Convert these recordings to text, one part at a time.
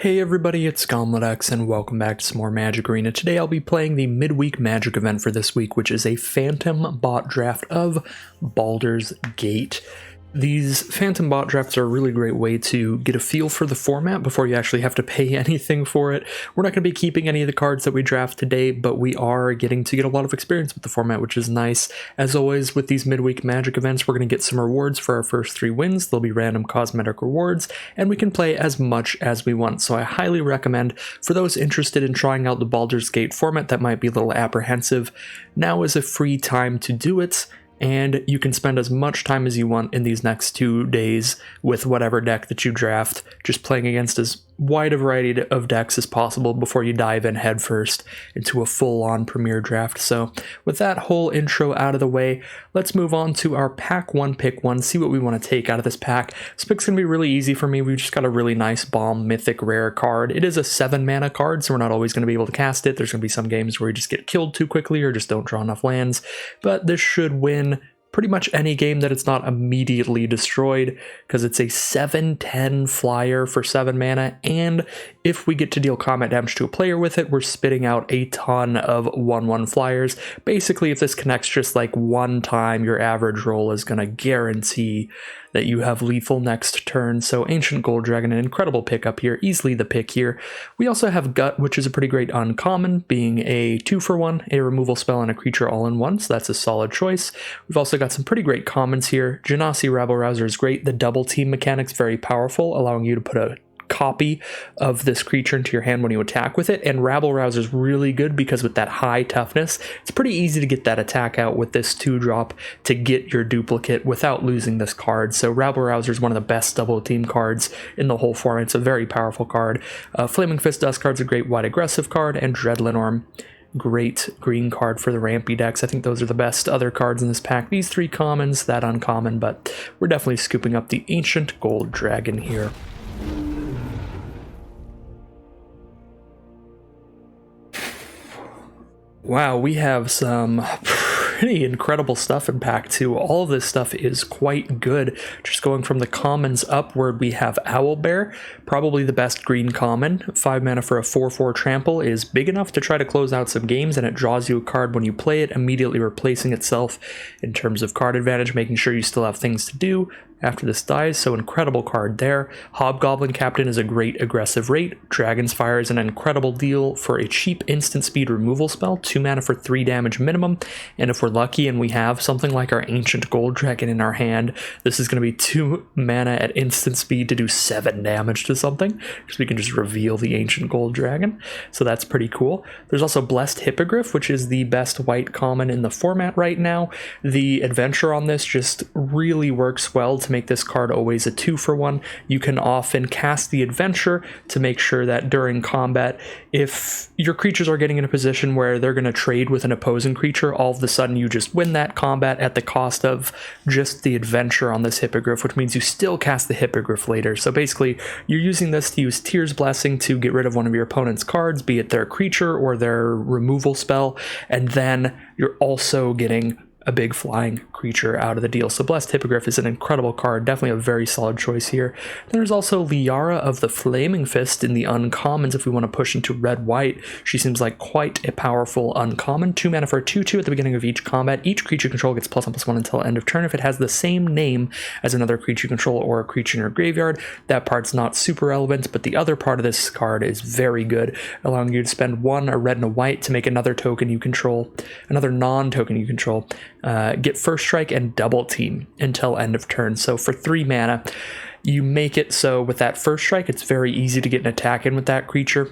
Hey everybody, it's GauntletX and welcome back to some more Magic Arena. Today I'll be playing the Midweek Magic Event for this week, which is a Phantom bot draft of Baldur's Gate. These Phantom bot drafts are a really great way to get a feel for the format before you actually have to pay anything for it. We're not going to be keeping any of the cards that we draft today, but we are getting to get a lot of experience with the format, which is nice. As always, with these Midweek Magic Events, we're going to get some rewards for our first 3 wins. There'll be random cosmetic rewards, and we can play as much as we want. So I highly recommend, for those interested in trying out the Baldur's Gate format that might be a little apprehensive, now is a free time to do it. And you can spend as much time as you want in these next 2 days with whatever deck that you draft, just playing against as wide a variety of decks as possible before you dive in headfirst into a full-on Premier draft. So with that whole intro out of the way, let's move on to our pack 1, pick 1, see what we want to take out of this pack. This pick's going to be really easy for me. We've just got a really nice Bomb Mythic Rare card. It is a 7 mana card, so we're not always going to be able to cast it. There's going to be some games where you just get killed too quickly or just don't draw enough lands, but this should win pretty much any game that it's not immediately destroyed, because it's a 7/10 flyer for 7 mana, and if we get to deal combat damage to a player with it, we're spitting out a ton of 1/1 flyers. Basically, if this connects just like one time, your average roll is going to guarantee that you have lethal next turn. So Ancient Gold Dragon, an incredible pickup here, easily the pick here. We also have Gut, which is a pretty great uncommon, being a 2-for-1, a removal spell and a creature all in one, so that's a solid choice. We've also got some pretty great commons here. Genasi Rabble Rouser is great. The double team mechanic's very powerful, allowing you to put a copy of this creature into your hand when you attack with it, and Rabble Rouser is really good because with that high toughness, it's pretty easy to get that attack out with this 2-drop to get your duplicate without losing this card. So Rabble Rouser is one of the best double team cards in the whole format. It's a very powerful card. Flaming Fist Dust card's a great white aggressive card, and Dreadlinorm, great green card for the rampy decks. I think those are the best other cards in this pack. These 3 commons, that uncommon, but we're definitely scooping up the Ancient Gold Dragon here. Wow, we have some pretty incredible stuff in pack 2. All of this stuff is quite good. Just going from the commons upward, we have Owlbear, probably the best green common. 5 mana for a 4/4 trample is big enough to try to close out some games, and it draws you a card when you play it, immediately replacing itself in terms of card advantage, making sure you still have things to do after this dies, so incredible card there. Hobgoblin Captain is a great aggressive rate. Dragon's Fire is an incredible deal for a cheap instant speed removal spell, 2 mana for 3 damage minimum, and if we're lucky and we have something like our Ancient Gold Dragon in our hand, this is going to be 2 mana at instant speed to do 7 damage to something, because we can just reveal the Ancient Gold Dragon, so that's pretty cool. There's also Blessed Hippogriff, which is the best white common in the format right now. The adventure on this just really works well to make this card always a 2-for-1. You can often cast the adventure to make sure that during combat, if your creatures are getting in a position where they're going to trade with an opposing creature, all of a sudden you just win that combat at the cost of just the adventure on this Hippogriff, which means you still cast the Hippogriff later. So basically, you're using this to use Tyr's Blessing to get rid of one of your opponent's cards, be it their creature or their removal spell, and then you're also getting a big flying creature out of the deal. So Blessed Hippogriff is an incredible card, definitely a very solid choice here. There's also Liara of the Flaming Fist in the uncommons if we want to push into red-white. She seems like quite a powerful uncommon. 2 mana for a 2/2 at the beginning of each combat. Each creature control gets +1/+1 until end of turn if it has the same name as another creature you control or a creature in your graveyard. That part's not super relevant, but the other part of this card is very good, allowing you to spend 1 a red and a white to make another token you control, another non-token you control, get first strike and double team until end of turn. So for 3 mana, you make it so with that first strike, it's very easy to get an attack in with that creature.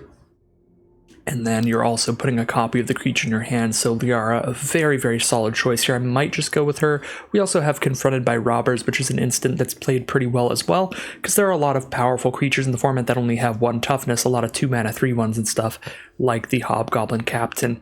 And then you're also putting a copy of the creature in your hand. So Liara, a very, very solid choice here. I might just go with her. We also have Confronted by Robbers, which is an instant that's played pretty well as well, because there are a lot of powerful creatures in the format that only have 1 toughness, a lot of 2 mana 3/1s and stuff, like the Hobgoblin Captain.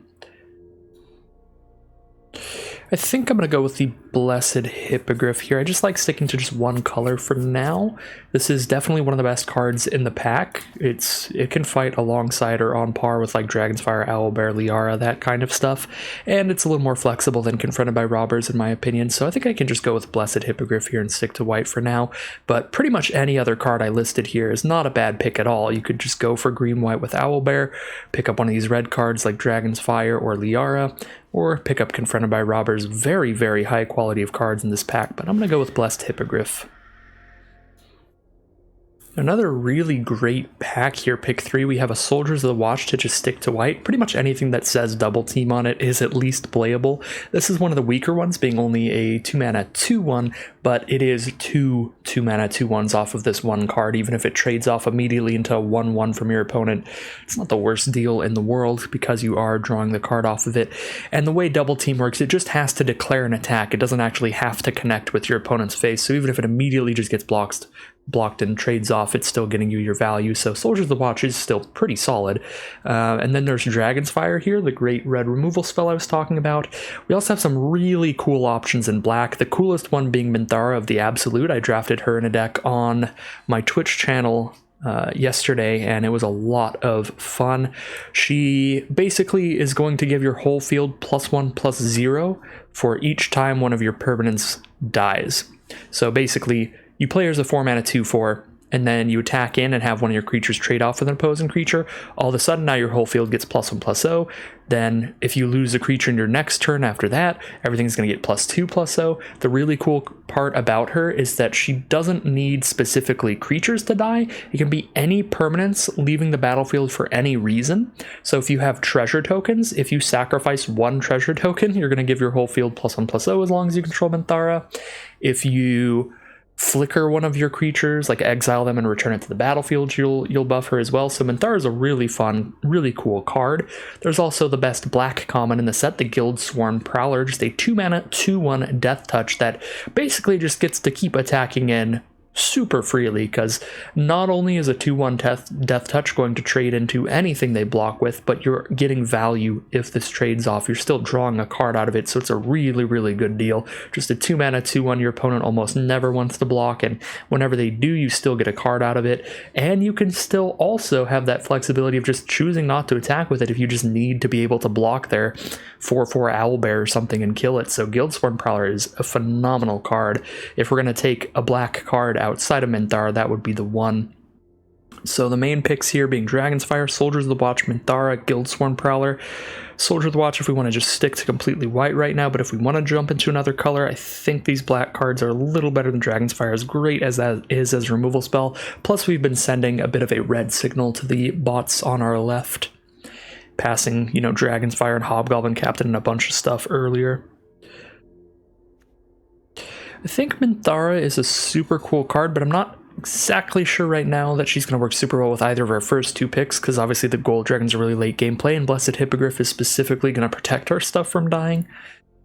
I think I'm going to go with the Blessed Hippogriff here. I just like sticking to just one color for now. This is definitely one of the best cards in the pack. It can fight alongside or on par with like Dragon's Fire, Owlbear, Liara, that kind of stuff. And it's a little more flexible than Confronted by Robbers in my opinion. So I think I can just go with Blessed Hippogriff here and stick to white for now. But pretty much any other card I listed here is not a bad pick at all. You could just go for green-white with Owlbear, pick up one of these red cards like Dragon's Fire or Liara, or pick up Confronted by Robbers. Very, very high quality of cards in this pack, but I'm going to go with Blessed Hippogriff. Another really great pack here, pick 3, we have a Soldiers of the Watch to just stick to white. Pretty much anything that says double team on it is at least playable. This is one of the weaker ones, being only a 2-mana 2/1, but it is two 2-mana 2/1s off of this one card, even if it trades off immediately into a 1/1 from your opponent. It's not the worst deal in the world because you are drawing the card off of it. And the way double team works, it just has to declare an attack. It doesn't actually have to connect with your opponent's face, so even if it immediately just gets blocked and trades off, it's still getting you your value. So Soldiers of the Watch is still pretty solid. And then there's Dragon's Fire here, the great red removal spell I was talking about. We also have some really cool options in black, the coolest one being Minthara of the Absolute. I drafted her in a deck on my Twitch channel yesterday, and it was a lot of fun. She basically is going to give your whole field +1/+0 for each time one of your permanents dies. So basically, you play as a 4-mana 2/4, and then you attack in and have one of your creatures trade off with an opposing creature. All of a sudden, now your whole field gets +1/+0. Then, if you lose a creature in your next turn after that, everything's going to get +2/+0. The really cool part about her is that she doesn't need specifically creatures to die. It can be any permanents leaving the battlefield for any reason. So if you have treasure tokens, if you sacrifice one treasure token, you're going to give your whole field +1/+0 as long as you control Minthara. If you flicker one of your creatures, like exile them and return it to the battlefield, you'll buff her as well. So Minthara is a really fun, really cool card. There's also the best black common in the set, the Guildsworn Prowler, just a 2-mana 2/1 death touch that basically just gets to keep attacking in super freely, because not only is a 2/1 death touch going to trade into anything they block with, but you're getting value if this trades off. You're still drawing a card out of it, so it's a really, really good deal. Just a 2-mana 2/1 your opponent almost never wants to block, and whenever they do, you still get a card out of it. And you can still also have that flexibility of just choosing not to attack with it if you just need to be able to block their 4/4 Owlbear or something and kill it. So Guildsworn Prowler is a phenomenal card. If we're going to take a black card outside of Minthara, that would be the one. So the main picks here being Dragon's Fire, Soldiers of the Watch, Minthara, Guildsworn Prowler. Soldier of the Watch if we want to just stick to completely white right now, but if we want to jump into another color, I think these black cards are a little better than Dragon's Fire, as great as that is as a removal spell. Plus we've been sending a bit of a red signal to the bots on our left, passing, you know, Dragon's Fire and Hobgoblin Captain and a bunch of stuff earlier. I think Minthara is a super cool card, but I'm not exactly sure right now that she's going to work super well with either of our first two picks, because obviously the Gold Dragon's a really late gameplay, and Blessed Hippogriff is specifically going to protect our stuff from dying.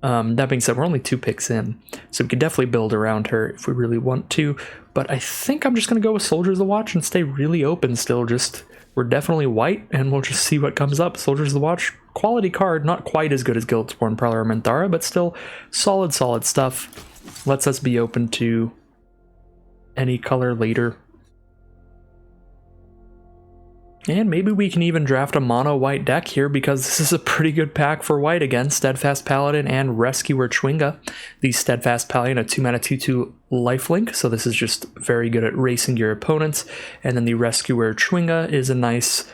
That being said, we're only 2 picks in, so we can definitely build around her if we really want to, but I think I'm just going to go with Soldiers of the Watch and stay really open still. We're definitely white, and we'll just see what comes up. Soldiers of the Watch, quality card, not quite as good as Guildsworn Prowler or Minthara, but still solid stuff. Lets us be open to any color later. And maybe we can even draft a mono white deck here, because this is a pretty good pack for white again. Steadfast Paladin and Rescuer Chwinga. The Steadfast Paladin, a 2-mana 2/2 lifelink, so this is just very good at racing your opponents. And then the Rescuer Chwinga is a nice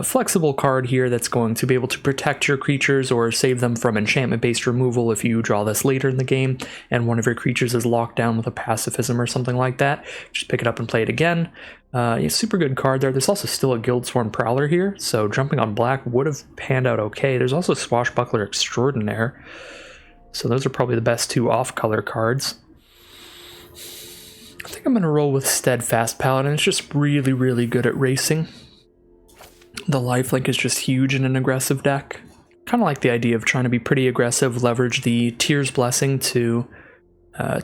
flexible card here that's going to be able to protect your creatures or save them from enchantment-based removal if you draw this later in the game and one of your creatures is locked down with a pacifism or something like that. Just pick it up and play it again. Yeah, super good card there. There's also still a Guildsworn Prowler here, so jumping on black would have panned out okay. There's also Swashbuckler Extraordinaire, so those are probably the best 2 off-color cards. I think I'm going to roll with Steadfast Paladin. It's just really, really good at racing. The lifelink is just huge in an aggressive deck. Kind of like the idea of trying to be pretty aggressive, leverage the Tears Blessing to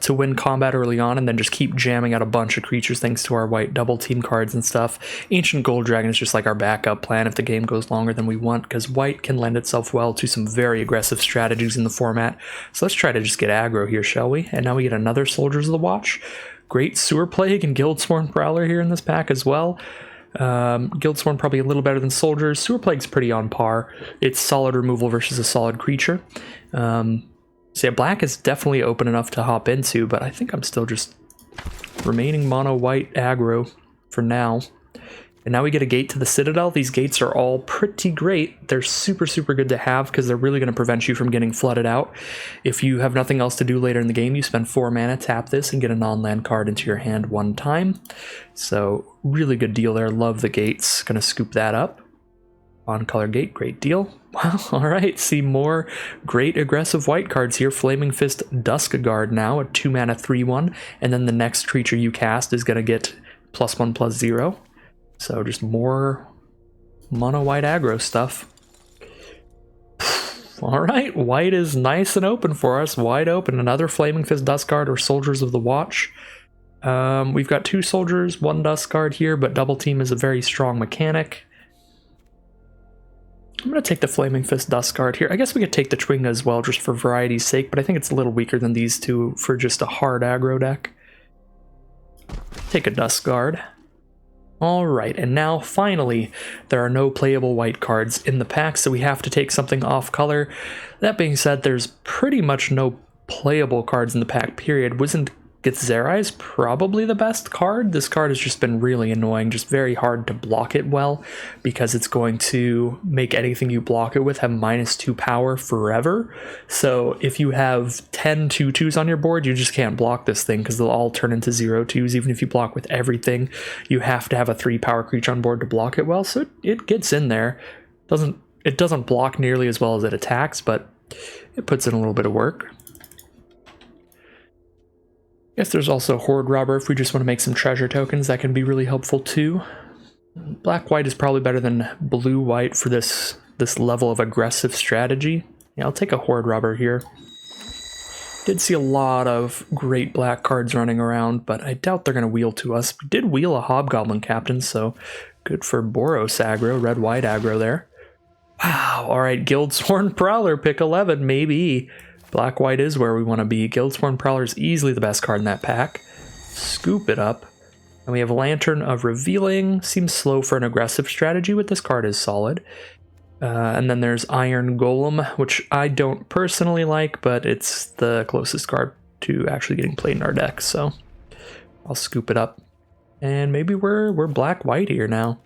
to win combat early on, and then just keep jamming out a bunch of creatures thanks to our white double team cards and stuff. Ancient Gold Dragon is just like our backup plan if the game goes longer than we want, because white can lend itself well to some very aggressive strategies in the format. So let's try to just get aggro here, shall we? And now we get another Soldiers of the Watch. Great Sewer Plague and Guildsworn Prowler here in this pack as well. Guildsworn probably a little better than Soldiers. Sewer Plague's pretty on par. It's solid removal versus a solid creature. So yeah, black is definitely open enough to hop into, but I think I'm still just remaining mono white aggro for now. And now we get a gate to the Citadel. These gates are all pretty great. They're super, super good to have because they're really going to prevent you from getting flooded out. If you have nothing else to do later in the game, you spend 4 mana, tap this, and get a non-land card into your hand 1 time. So really good deal there. Love the gates. Going to scoop that up. On color gate, great deal. Wow, alright, see more great aggressive white cards here. Flaming Fist Dusk Guard now, a 2 mana 3/1, and then the next creature you cast is going to get +1/+0. So just more mono white aggro stuff. Alright, white is nice and open for us, wide open. Another Flaming Fist Dusk Guard or Soldiers of the Watch. We've got 2 soldiers, 1 Dusk Guard here, but double team is a very strong mechanic. I'm going to take the Flaming Fist Dusk Guard here. I guess we could take the Twinga as well, just for variety's sake, but I think it's a little weaker than these two for just a hard aggro deck. Take a Dusk Guard. Alright, and now, finally, there are no playable white cards in the pack, so we have to take something off color. That being said, there's pretty much no playable cards in the pack, period. Wizened Githzerai is probably the best card. This card has just been really annoying, just very hard to block it well, because it's going to make anything you block it with have -2 power forever. So if you have 10 2/2s on your board, you just can't block this thing, because they'll all turn into 0/2s. Even if you block with everything, you have to have a 3 power creature on board to block it well, so it gets in there. It doesn't block nearly as well as it attacks, but it puts in a little bit of work. Guess there's also Horde Robber if we just want to make some treasure tokens. That can be really helpful too. Black-white is probably better than blue-white for this level of aggressive strategy. Yeah, I'll take a Horde Robber here. Did see a lot of great black cards running around, but I doubt they're going to wheel to us. We did wheel a Hobgoblin Captain, so good for Boros aggro, red-white aggro there. Wow, alright, Guildsworn Prowler, pick 11, maybe. Black-white is where we want to be. Guildsworn Prowler is easily the best card in that pack. Scoop it up. And we have Lantern of Revealing. Seems slow for an aggressive strategy, but this card is solid. And then there's Iron Golem, which I don't personally like, but it's the closest card to actually getting played in our deck, so I'll scoop it up. And maybe we're black-white here now.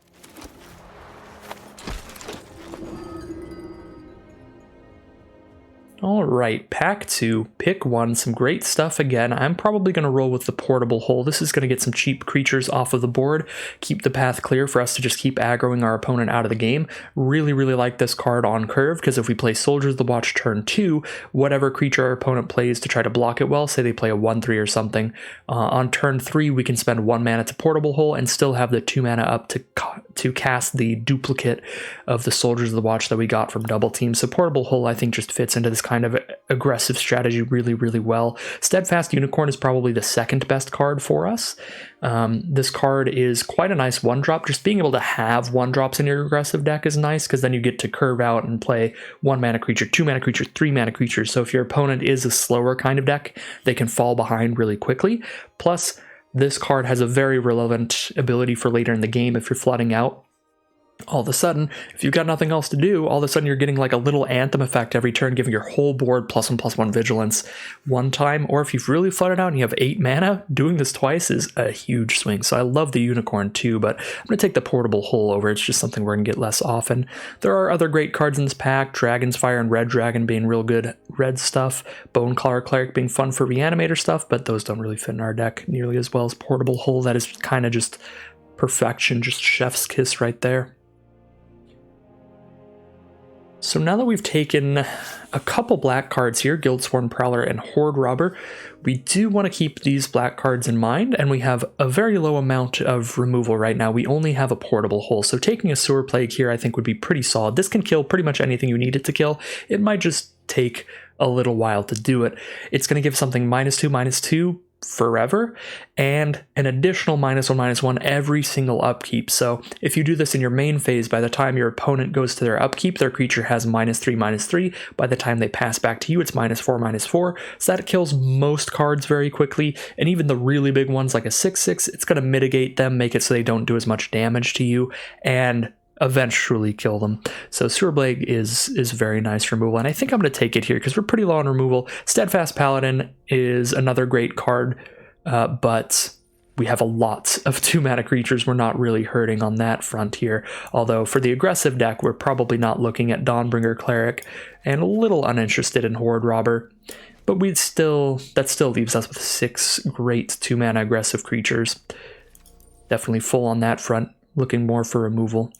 Alright, pack 2, pick 1, some great stuff again. I'm probably going to roll with the Portable Hole. This is going to get some cheap creatures off of the board, keep the path clear for us to just keep aggroing our opponent out of the game. Really, really like this card on curve, because if we play Soldiers of the Watch turn 2, whatever creature our opponent plays to try to block it well, say they play a 1/3 or something, on turn 3 we can spend 1 mana to Portable Hole and still have the 2 mana up to cast the duplicate of the Soldiers of the Watch that we got from Double Team. So Portable Hole I think just fits into this kind of aggressive strategy really, really well. Steadfast Unicorn is probably the second best card for us. This card is quite a nice 1-drop. Just being able to have 1-drops in your aggressive deck is nice, because then you get to curve out and play 1 mana creature, 2 mana creature, 3 mana creature. So if your opponent is a slower kind of deck, they can fall behind really quickly. Plus, this card has a very relevant ability for later in the game if you're flooding out. All of a sudden, if you've got nothing else to do, all of a sudden you're getting like a little Anthem effect every turn, giving your whole board +1/+1 vigilance 1 time. Or if you've really flooded out and you have 8 mana, doing this twice is a huge swing. So I love the Unicorn too, but I'm going to take the Portable Hole over. It's just something we're going to get less often. There are other great cards in this pack, Dragon's Fire and Red Dragon being real good red stuff, Boneclaw Cleric being fun for Reanimator stuff, but those don't really fit in our deck nearly as well as Portable Hole. That is kind of just perfection, just chef's kiss right there. So now that we've taken a couple black cards here, Guildsworn Prowler and Horde Robber, we do want to keep these black cards in mind, and we have a very low amount of removal right now. We only have a Portable Hole, so taking a Sewer Plague here I think would be pretty solid. This can kill pretty much anything you need it to kill. It might just take a little while to do it. It's going to give something -2/-2 forever, and an additional -1/-1 every single upkeep. So if you do this in your main phase, by the time your opponent goes to their upkeep, their creature has -3/-3. By the time they pass back to you, it's -4/-4. So that kills most cards very quickly, and even the really big ones like a 6/6, it's going to mitigate them, make it so they don't do as much damage to you, and eventually kill them. So Sewer Blade is very nice removal, and I think I'm going to take it here because we're pretty low on removal. Steadfast Paladin is another great card, but we have a lot of 2-mana creatures. We're not really hurting on that front here, although for the aggressive deck, we're probably not looking at Dawnbringer Cleric and a little uninterested in Horde Robber. But that still leaves us with 6 great 2-mana aggressive creatures. Definitely full on that front, looking more for removal.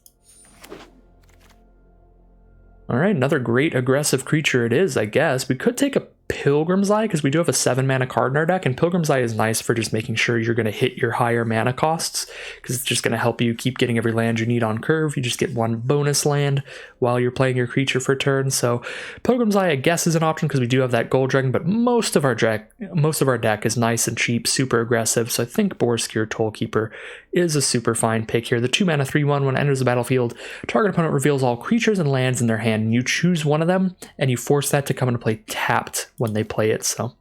Alright, another great aggressive creature it is, I guess. We could take a Pilgrim's Eye, because we do have a 7-mana card in our deck, and Pilgrim's Eye is nice for just making sure you're going to hit your higher mana costs, because it's just going to help you keep getting every land you need on curve. You just get 1 bonus land while you're playing your creature for turn. So Pilgrim's Eye, I guess, is an option, because we do have that Gold Dragon, but most of our deck is nice and cheap, super aggressive, so I think Boarskir Tollkeeper is a super fine pick here. The 2-mana 3/1, when it enters the battlefield, target opponent reveals all creatures and lands in their hand, and you choose one of them, and you force that to come into play tapped when they play it. So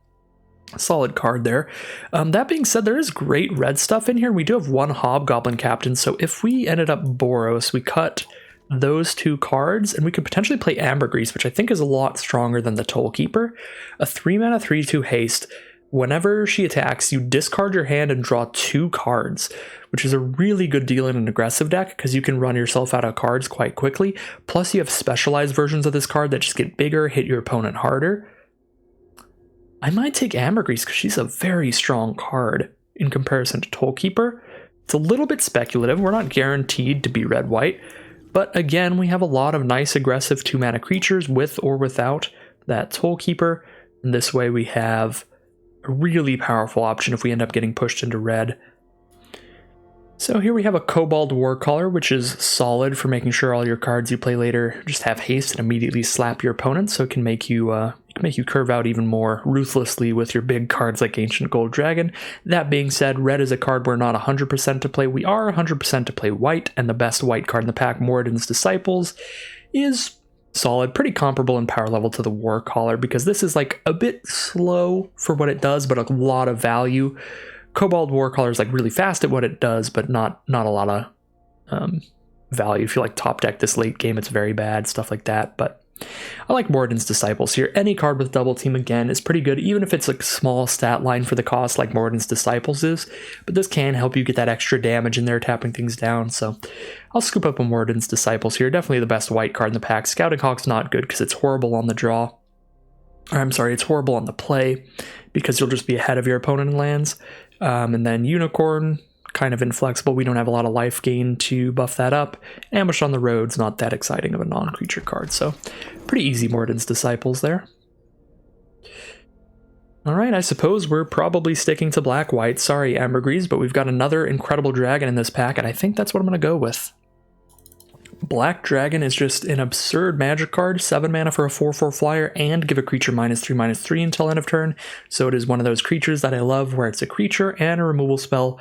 solid card there. That being said, there is great red stuff in here. We do have 1 Hobgoblin Captain, so if we ended up Boros, we cut those 2 cards, and we could potentially play Ambergris, which I think is a lot stronger than the Tollkeeper. A 3-mana 3/2 haste. Whenever she attacks, you discard your hand and draw 2 cards, which is a really good deal in an aggressive deck because you can run yourself out of cards quite quickly. Plus, you have specialized versions of this card that just get bigger, hit your opponent harder. I might take Ambergris because she's a very strong card in comparison to Tollkeeper. It's a little bit speculative. We're not guaranteed to be red-white, but again, we have a lot of nice aggressive 2-mana creatures with or without that Tollkeeper. And this way we have a really powerful option if we end up getting pushed into red. So here we have a Kobold Warcaller, which is solid for making sure all your cards you play later just have haste and immediately slap your opponent, so it can make you curve out even more ruthlessly with your big cards like Ancient Gold Dragon. That being said, red is a card we're not 100% to play. We are 100% to play white, and the best white card in the pack, Moradin's Disciples, is solid, pretty comparable in power level to the Warcaller, because this is like a bit slow for what it does, but a lot of value. Kobold Warcaller is like really fast at what it does, but not a lot of value. If you like top deck this late game, it's very bad, stuff like that. But I like Moradin's Disciples here. Any card with double team, again, is pretty good, even if it's like small stat line for the cost like Moradin's Disciples is. But this can help you get that extra damage in there, tapping things down. So I'll scoop up a Moradin's Disciples here. Definitely the best white card in the pack. Scouting Hawk's not good because it's horrible on the draw. Or I'm sorry, it's horrible on the play because you'll just be ahead of your opponent in lands. And then Unicorn, kind of inflexible. We don't have a lot of life gain to buff that up. Ambush on the Road's not that exciting of a non-creature card, so pretty easy Moradin's Disciples there. Alright, I suppose we're probably sticking to black-white. Sorry, Ambergris, but we've got another incredible dragon in this pack, and I think that's what I'm going to go with. Black Dragon is just an absurd magic card, 7 mana for a 4/4 flyer, and give a creature -3/-3 until end of turn. So it is one of those creatures that I love where it's a creature and a removal spell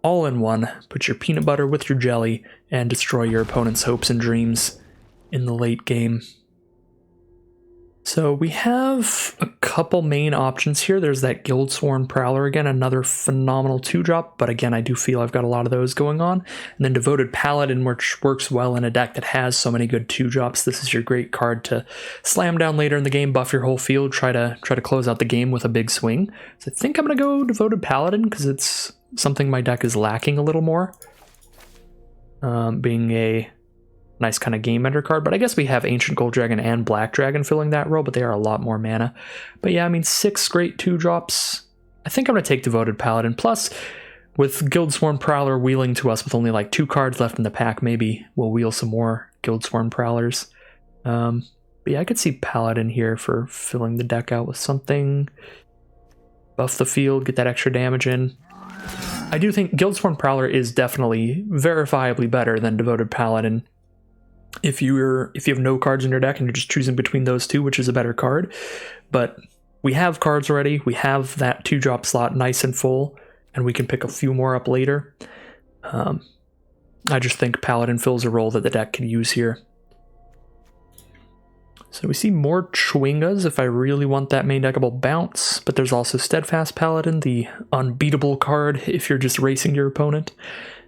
all in one. Put your peanut butter with your jelly and destroy your opponent's hopes and dreams in the late game. So we have a couple main options here. There's that Guildsworn Prowler again, another phenomenal 2-drop, but again, I do feel I've got a lot of those going on. And then Devoted Paladin, which works well in a deck that has so many good 2-drops. This is your great card to slam down later in the game, buff your whole field, try to close out the game with a big swing. So I think I'm going to go Devoted Paladin because it's something my deck is lacking a little more. Being a nice kind of game ender card, but I guess we have Ancient Gold Dragon and Black Dragon filling that role, but they are a lot more mana. But yeah, I mean, 6 great 2-drops. I think I'm going to take Devoted Paladin. Plus, with Guildsworn Prowler wheeling to us with only like 2 cards left in the pack, maybe we'll wheel some more Guildsworn Prowlers. But yeah, I could see Paladin here for filling the deck out with something. Buff the field, get that extra damage in. I do think Guildsworn Prowler is definitely verifiably better than Devoted Paladin. if you have no cards in your deck and you're just choosing between those two, which is a better card. But we have cards already. We have that 2-drop slot nice and full, and we can pick a few more up later. I just think Paladin fills a role that the deck can use here. So we see more Chwingas if I really want that main deckable bounce, but there's also Steadfast Paladin, the unbeatable card if you're just racing your opponent.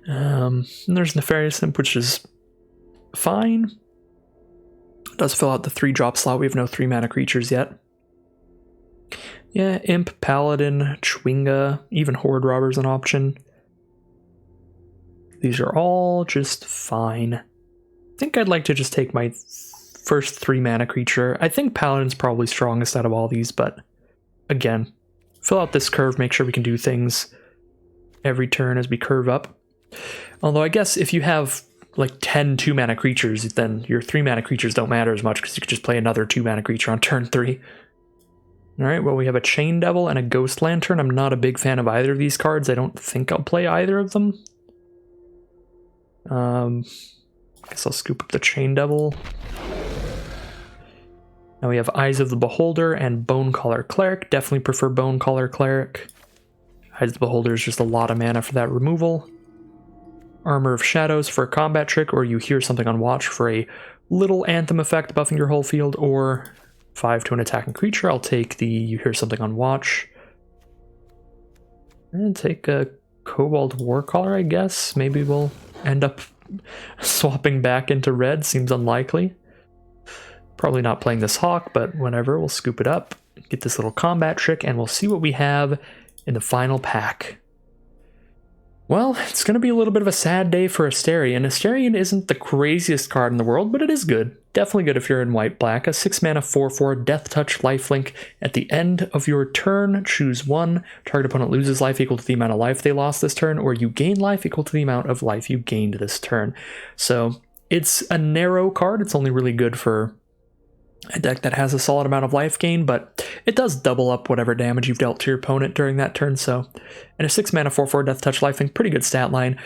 And there's Nefarious Imp, which is fine. It does fill out the 3-drop slot. We have no 3-mana creatures yet. Yeah, Imp, Paladin, Chwinga, even Horde Robber's an option. These are all just fine. I think I'd like to just take my first 3-mana creature. I think Paladin's probably strongest out of all these, but again, fill out this curve, make sure we can do things every turn as we curve up. Although I guess if you have like 10 2-mana creatures, then your 3-mana creatures don't matter as much because you could just play another 2-mana creature on turn 3. Alright, well we have a Chain Devil and a Ghost Lantern. I'm not a big fan of either of these cards. I don't think I'll play either of them. Guess I'll scoop up the Chain Devil. Now we have Eyes of the Beholder and Bonecaller Cleric. Definitely prefer Bonecaller Cleric. Eyes of the Beholder is just a lot of mana for that removal. Armor of Shadows for a combat trick, or you hear something on watch for a little anthem effect buffing your whole field, or 5 to an attacking creature. I'll take the you hear something on watch. And take a Cobalt Warcaller, I guess. Maybe we'll end up swapping back into red. Seems unlikely. Probably not playing this Hawk, but whatever. We'll scoop it up, get this little combat trick, and we'll see what we have in the final pack. Well, it's going to be a little bit of a sad day for Asterion. Asterion isn't the craziest card in the world, but it is good. Definitely good if you're in white-black. A 6-mana 4/4 Death Touch lifelink. At the end of your turn, choose one. Target opponent loses life equal to the amount of life they lost this turn, or you gain life equal to the amount of life you gained this turn. So it's a narrow card. It's only really good for a deck that has a solid amount of life gain, but it does double up whatever damage you've dealt to your opponent during that turn. So, and a 6-mana 4/4 Death Touch lifelink, pretty good stat line.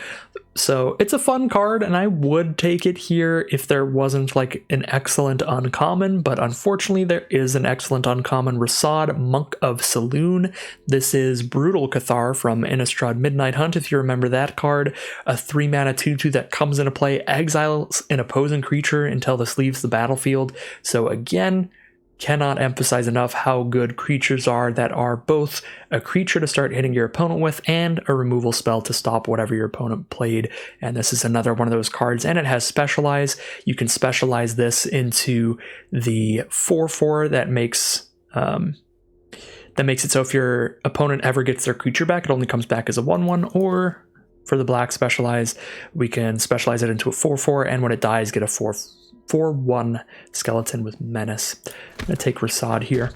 So it's a fun card, and I would take it here if there wasn't like an excellent uncommon, but unfortunately there is an excellent uncommon. Rasad, Monk of Saloon. This is Brutal Cathar from Innistrad Midnight Hunt, if you remember that card. A 3-mana 2/2 that comes into play, exiles an opposing creature until this leaves the battlefield. So again, cannot emphasize enough how good creatures are that are both a creature to start hitting your opponent with and a removal spell to stop whatever your opponent played. And this is another one of those cards, and it has Specialize. You can specialize this into the 4/4 that makes it so if your opponent ever gets their creature back, it only comes back as a 1/1, or for the black Specialize, we can specialize it into a 4/4, and when it dies, get a 4/1 skeleton with Menace. I'm going to take Rasad here.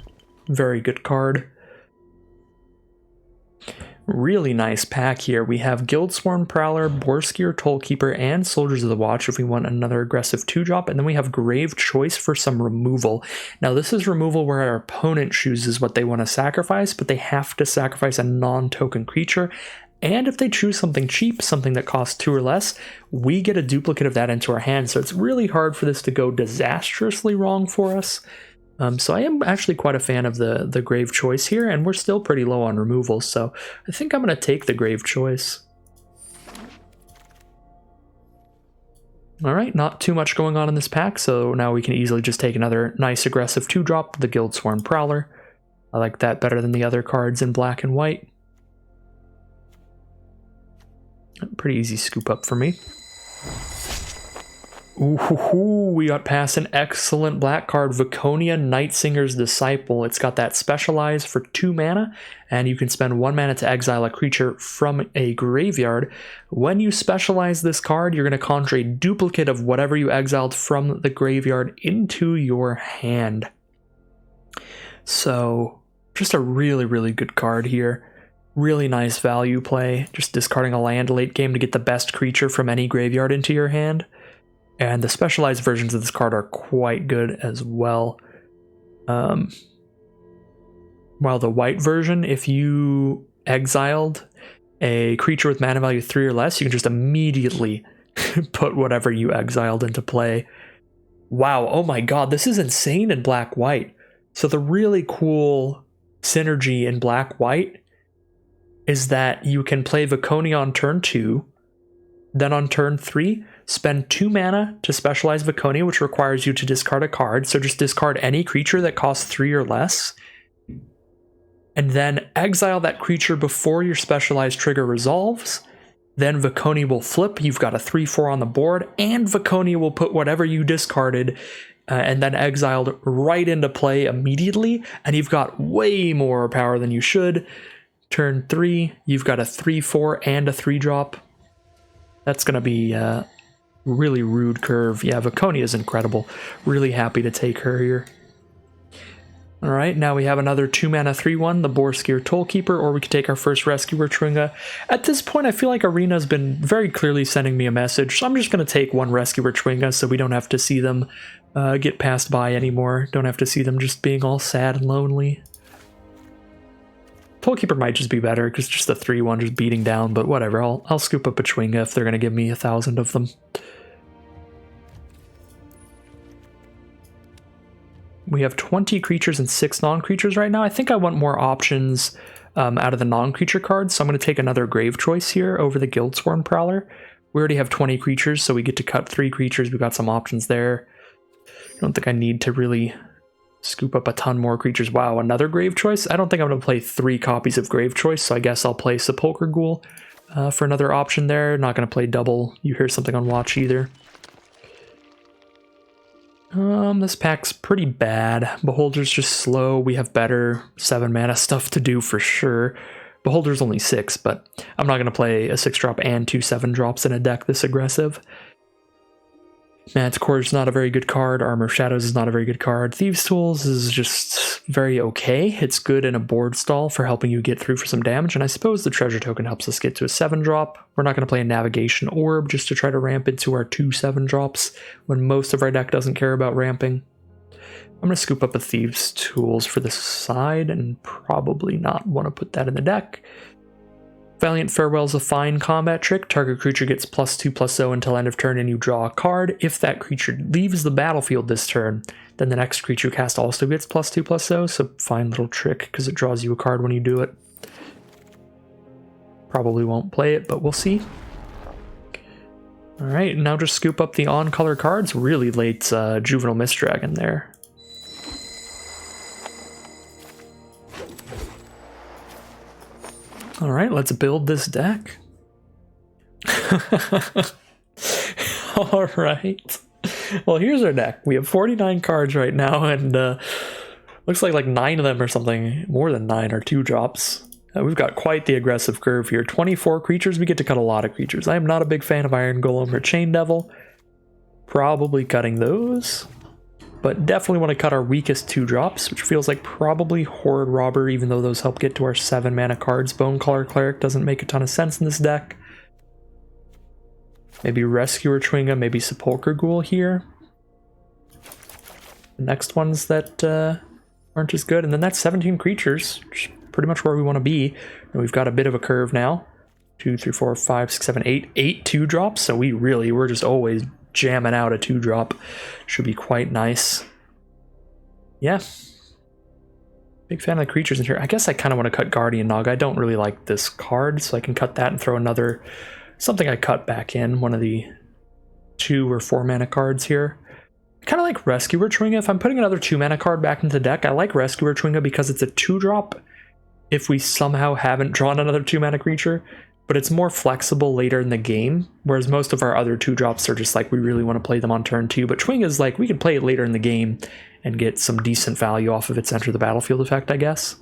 Very good card. Really nice pack here. We have Guildsworn Prowler, Boarskier, Tollkeeper, and Soldiers of the Watch if we want another aggressive 2-drop, and then we have Grave Choice for some removal. Now this is removal where our opponent chooses what they want to sacrifice, but they have to sacrifice a non-token creature. And if they choose something cheap, something that costs 2 or less, we get a duplicate of that into our hand. So it's really hard for this to go disastrously wrong for us. So I am actually quite a fan of the Grave Choice here, and we're still pretty low on removal. So I think I'm going to take the Grave Choice. All right, not too much going on in this pack, so now we can easily just take another nice aggressive 2-drop, the Guildsworn Prowler. I like that better than the other cards in black and white. Pretty easy scoop up for me. Ooh, we got past an excellent black card, Viconia Nightsinger's Disciple. It's got that Specialize for 2 mana, and you can spend 1 mana to exile a creature from a graveyard. When you specialize this card, you're going to conjure a duplicate of whatever you exiled from the graveyard into your hand. So, just a really, really good card here. Really nice value play, just discarding a land late game to get the best creature from any graveyard into your hand. And the specialized versions of this card are quite good as well. While the white version, if you exiled a creature with mana value 3 or less, you can just immediately put whatever you exiled into play. Wow, oh my god, this is insane in black-white. So the really cool synergy in black-white is that you can play Viconia on turn 2, then on turn 3, spend 2 mana to specialize Viconia, which requires you to discard a card, so just discard any creature that costs 3 or less, and then exile that creature before your specialized trigger resolves. Then Viconia will flip, you've got a 3/4 on the board, and Viconia will put whatever you discarded and then exiled right into play immediately, and you've got way more power than you should. Turn 3, you've got a 3/4 and a 3-drop. That's going to be a really rude curve. Yeah, Viconia is incredible. Really happy to take her here. Alright, now we have another 2-mana 3/1, the Borskir Tollkeeper, or we could take our first Rescuer Tringa. At this point, I feel like Arena's been very clearly sending me a message, so I'm just going to take one Rescuer Tringa so we don't have to see them get passed by anymore. Don't have to see them just being all sad and lonely. Tollkeeper might just be better, because just the 3/1 just beating down, but whatever, I'll scoop up a Tringa if they're going to give me 1,000 of them. We have 20 creatures and 6 non-creatures right now. I think I want more options out of the non-creature cards, so I'm going to take another Grave Choice here over the Guildsworn Prowler. We already have 20 creatures, so we get to cut 3 creatures. We've got some options there. I don't think I need to really scoop up a ton more creatures. Wow, another Grave Choice? I don't think I'm going to play 3 copies of Grave Choice, so I guess I'll play Sepulchre Ghoul for another option there. Not going to play double You Hear Something on Watch either. This pack's pretty bad. Beholder's just slow. We have better 7-mana stuff to do for sure. Beholder's only 6, but I'm not going to play a 6-drop and 2 7-drops in a deck this aggressive. Manticore is not a very good card. Armor of Shadows is not a very good card. Thieves' Tools is just very okay. It's good in a board stall for helping you get through for some damage, and I suppose the Treasure Token helps us get to a 7-drop. We're not going to play a Navigation Orb just to try to ramp into our 2 7-drops when most of our deck doesn't care about ramping. I'm going to scoop up a Thieves' Tools for the side and probably not want to put that in the deck. Valiant Farewell is a fine combat trick. Target creature gets +2/+0 until end of turn and you draw a card. If that creature leaves the battlefield this turn, then the next creature cast also gets +2/+0, so fine little trick because it draws you a card when you do it. Probably won't play it, but we'll see. Alright, now just scoop up the on-color cards. Really late Juvenile Mistdragon there. Alright, let's build this deck. Alright. Well, here's our deck. We have 49 cards right now, and looks like 9 of them or something. More than 9 are 2-drops. We've got quite the aggressive curve here. 24 creatures, we get to cut a lot of creatures. I am not a big fan of Iron Golem or Chain Devil. Probably cutting those. But definitely want to cut our weakest 2-drops, which feels like probably Horrid Robber, even though those help get to our 7-mana cards. Bonecaller Cleric doesn't make a ton of sense in this deck. Maybe Rescuer Tringa, maybe Sepulchre Ghoul here. The next ones that aren't as good. And then that's 17 creatures, which is pretty much where we want to be. And we've got a bit of a curve now. 2, 3, 4, 5, 6, 7, 8. 8 2-drops, so we're just always jamming out a 2-drop. Should be quite nice. Yeah. Big fan of the creatures in here. I guess I kind of want to cut Guardian Naga. I don't really like this card, so I can cut that and throw another something I cut back in. One of the 2 or 4-mana cards here. I kind of like Rescuer Tringa. If I'm putting another 2-mana card back into the deck, I like Rescuer Tringa because it's a 2-drop if we somehow haven't drawn another 2-mana creature. But it's more flexible later in the game, whereas most of our other 2-drops are just like, we really want to play them on turn 2. But Tringa is like, we can play it later in the game and get some decent value off of its enter the battlefield effect, I guess.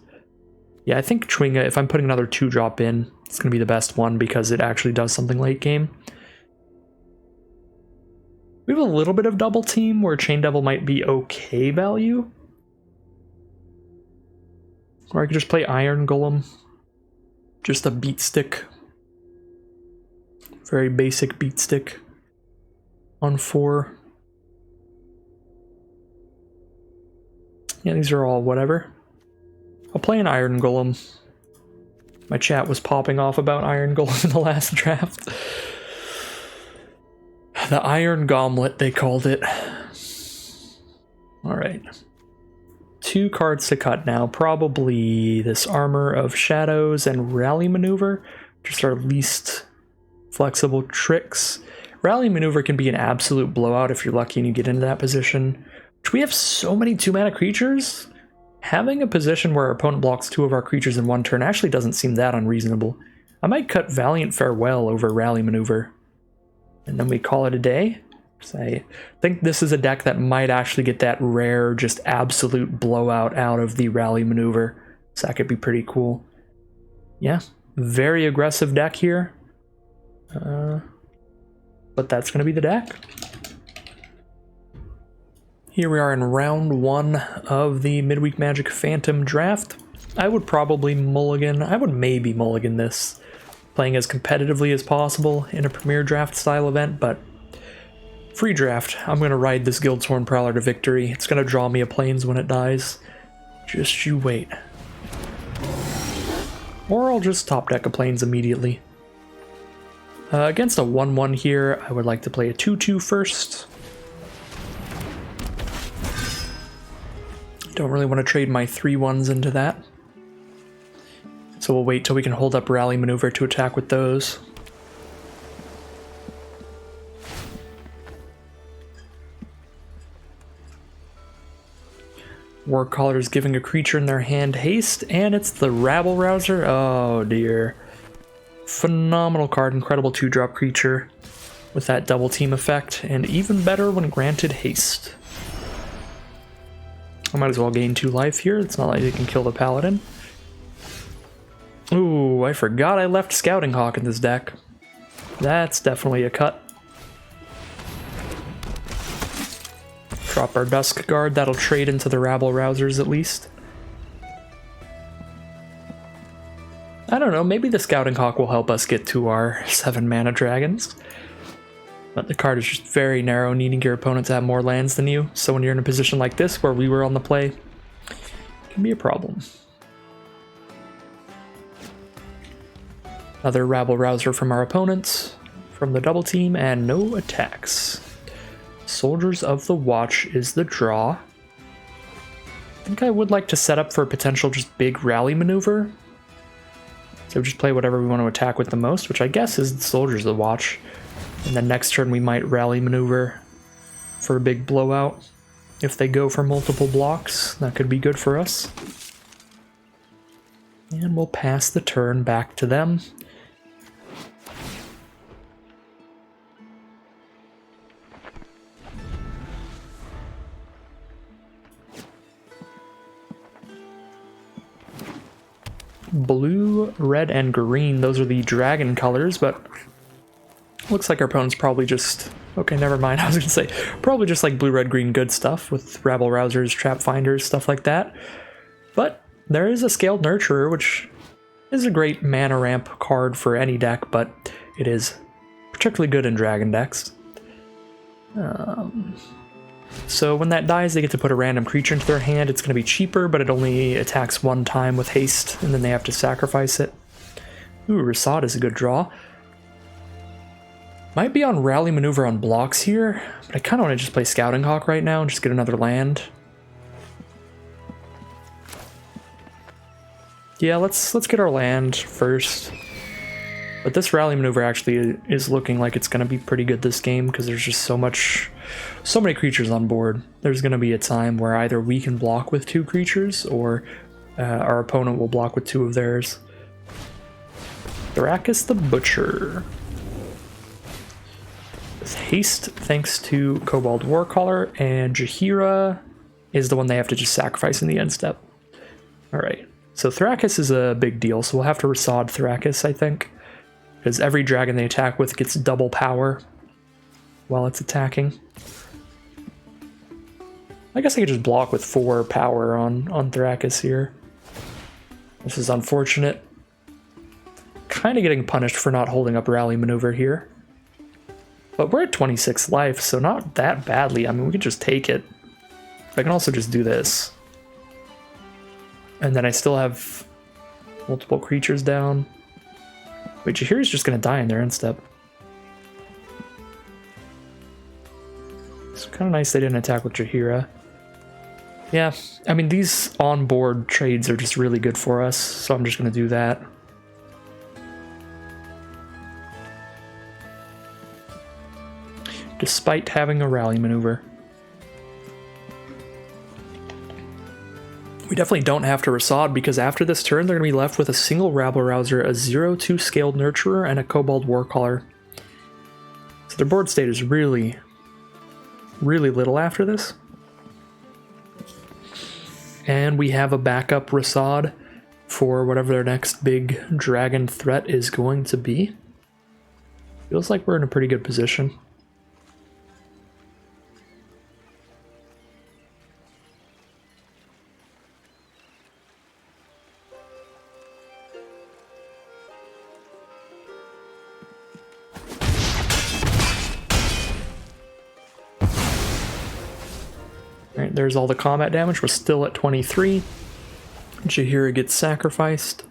Yeah, I think Tringa, if I'm putting another 2-drop in, it's going to be the best one because it actually does something late game. We have a little bit of double team where Chain Devil might be okay value. Or I could just play Iron Golem. Just a beat stick. Very basic beat stick on 4. Yeah, these are all whatever. I'll play an Iron Golem. My chat was popping off about Iron Golem in the last draft. The Iron Gauntlet, they called it. Alright. 2 cards to cut now. Probably this Armor of Shadows and Rally Maneuver. Just our least flexible tricks. Rally Maneuver can be an absolute blowout if you're lucky and you get into that position. Which we have so many 2-mana creatures. Having a position where our opponent blocks 2 of our creatures in 1 turn actually doesn't seem that unreasonable. I might cut Valiant Farewell over Rally Maneuver. And then we call it a day. I think this is a deck that might actually get that rare, just absolute blowout out of the Rally Maneuver. So that could be pretty cool. Yeah, very aggressive deck here. But that's going to be the deck. Here we are in round 1 of the Midweek Magic Phantom draft. I would probably mulligan. I would maybe mulligan this, playing as competitively as possible in a Premier Draft style event, but free draft. I'm going to ride this Guildsworn Prowler to victory. It's going to draw me a Plains when it dies. Just you wait. Or I'll just top deck a Plains immediately. Against a 1-1 here, I would like to play a 2-2 first. Don't really want to trade my 3-1s into that. So we'll wait till we can hold up Rally Maneuver to attack with those. Warcaller is giving a creature in their hand haste, and it's the Rabble Rouser. Oh dear. Phenomenal card, incredible 2-drop creature with that double team effect, and even better when granted haste. I might as well gain 2 life here. It's not like they can kill the Paladin. Ooh, I forgot I left Scouting Hawk in this deck. That's definitely a cut. Drop our Dusk Guard, that'll trade into the Rabble Rousers at least. I don't know, maybe the Scouting Hawk will help us get to our 7-mana dragons. But the card is just very narrow, needing your opponent to have more lands than you, so when you're in a position like this, where we were on the play, it can be a problem. Another Rabble Rouser from our opponents, from the double team, and no attacks. Soldiers of the Watch is the draw. I think I would like to set up for a potential just big Rally Maneuver. So just play whatever we want to attack with the most, which I guess is the Soldiers of the Watch. And then next turn we might Rally Maneuver for a big blowout. If they go for multiple blocks, that could be good for us. And we'll pass the turn back to them. Blue, red, and green, those are the dragon colors, but looks like our opponent's probably just... Okay, never mind, I was gonna say, probably just like blue, red, green good stuff with Rabble Rousers, Trap Finders, stuff like that. But there is a Scaled Nurturer, which is a great mana ramp card for any deck, but it is particularly good in dragon decks. So when that dies, they get to put a random creature into their hand. It's going to be cheaper, but it only attacks 1 time with haste, and then they have to sacrifice it. Ooh, Rasad is a good draw. Might be on Rally Maneuver on blocks here, but I kind of want to just play Scouting Hawk right now and just get another land. Yeah, let's get our land first. But this Rally Maneuver actually is looking like it's going to be pretty good this game, because there's just so many creatures on board. There's going to be a time where either we can block with 2 creatures, or our opponent will block with 2 of theirs. Thrakus the Butcher. This haste thanks to Kobold Warcaller, and Jaheira is the one they have to just sacrifice in the end step. Alright, so Thrakus is a big deal, so we'll have to Rasad Thrakus, I think. Because every dragon they attack with gets double power while it's attacking. I guess I could just block with 4 power on Thrakus here. This is unfortunate. Kind of getting punished for not holding up Rally Maneuver here. But we're at 26 life, so not that badly. I mean, we could just take it. I can also just do this. And then I still have multiple creatures down. Wait, Jaheira's just going to die in their end step. It's kind of nice they didn't attack with Jaheira. Yeah, I mean, these onboard trades are just really good for us, so I'm just going to do that. Despite having a rally maneuver. We definitely don't have to Rasad, because after this turn, they're going to be left with a single Rabble Rouser, a 0-2 Scaled Nurturer, and a Kobold Warcaller. So their board state is really, really little after this. And we have a backup Rasad for whatever their next big dragon threat is going to be. Feels like we're in a pretty good position. Alright, there's all the combat damage. We're still at 23. Jaheira gets sacrificed.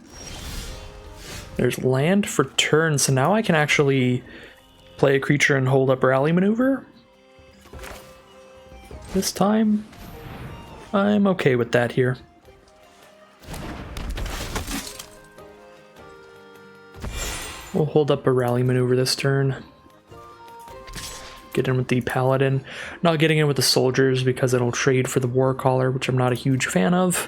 There's land for turn, so now I can actually play a creature and hold up rally maneuver. This time, I'm okay with that here. We'll hold up a rally maneuver this turn. Get in with the Paladin. Not getting in with the Soldiers because it'll trade for the Warcaller, which I'm not a huge fan of.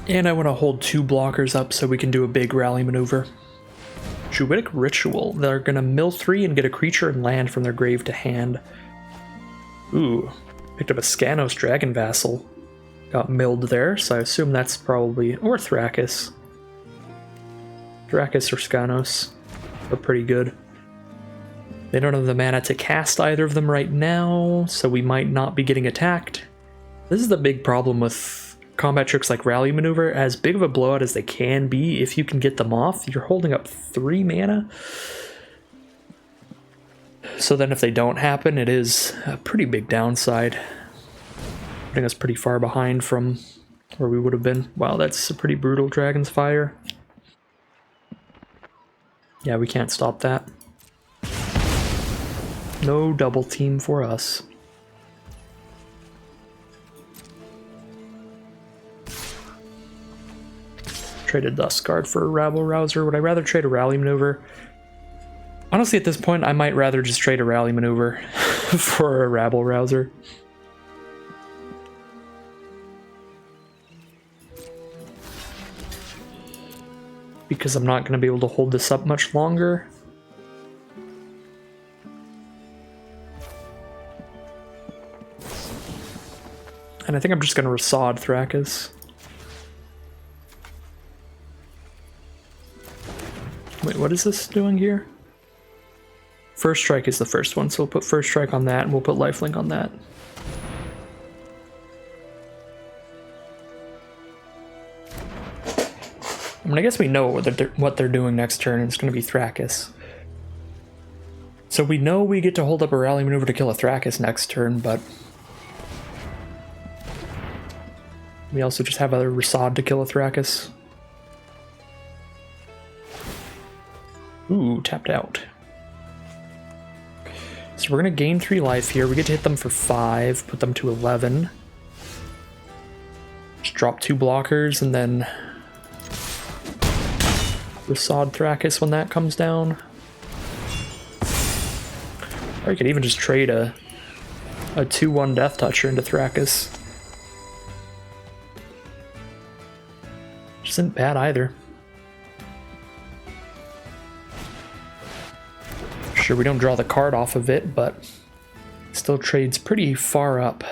And I want to hold 2 blockers up so we can do a big rally maneuver. Druidic Ritual. They're going to mill 3 and get a creature and land from their grave to hand. Ooh. Picked up a Skanos Dragon Vassal. Got milled there, so I assume that's probably... or Thrakis. Thrakis or Skanos are pretty good. They don't have the mana to cast either of them right now, so we might not be getting attacked. This is the big problem with combat tricks like Rally Maneuver. As big of a blowout as they can be, if you can get them off, you're holding up 3 mana. So then if they don't happen, it is a pretty big downside. Putting us pretty far behind from where we would have been. Wow, that's a pretty brutal Dragon's Fire. Yeah, we can't stop that. No double team for us. Traded Duskguard for a Rabble Rouser. Would I rather trade a Rally Maneuver? Honestly, at this point, I might rather just trade a Rally Maneuver for a Rabble Rouser. Because I'm not going to be able to hold this up much longer. And I think I'm just going to Rasad Thrakis. Wait, what is this doing here? First Strike is the first one, so we'll put First Strike on that, and we'll put Lifelink on that. I mean, I guess we know what they're doing next turn, and it's going to be Thrakis. So we know we get to hold up a Rally Maneuver to kill a Thrakis next turn, but... we also just have a Rasad to kill a Thrakis. Ooh, tapped out. So we're going to gain 3 life here. We get to hit them for 5, put them to 11. Just drop 2 blockers, and then... Rasad Thrakis when that comes down. Or you could even just trade a 2-1 Death Toucher into Thrakis. Which isn't bad either. Sure, we don't draw the card off of it, but still trades pretty far up.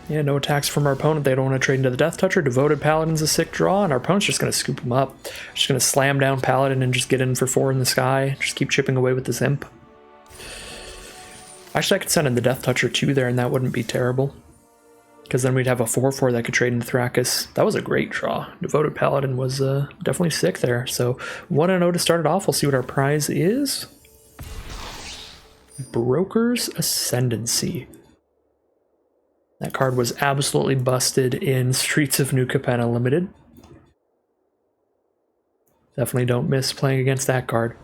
Yeah, no attacks from our opponent. They don't want to trade into the Death Toucher. Devoted Paladin's a sick draw, and our opponent's just going to scoop him up. Just going to slam down Paladin and just get in for 4 in the sky. Just keep chipping away with this Imp. Actually, I could send in the Death Toucher too there, and that wouldn't be terrible. Because then we'd have a 4-4 that could trade into Thrakis. That was a great draw. Devoted Paladin was definitely sick there. So 1-0 to start it off. We'll see what our prize is. Broker's Ascendancy. That card was absolutely busted in Streets of New Capenna Limited. Definitely don't miss playing against that card.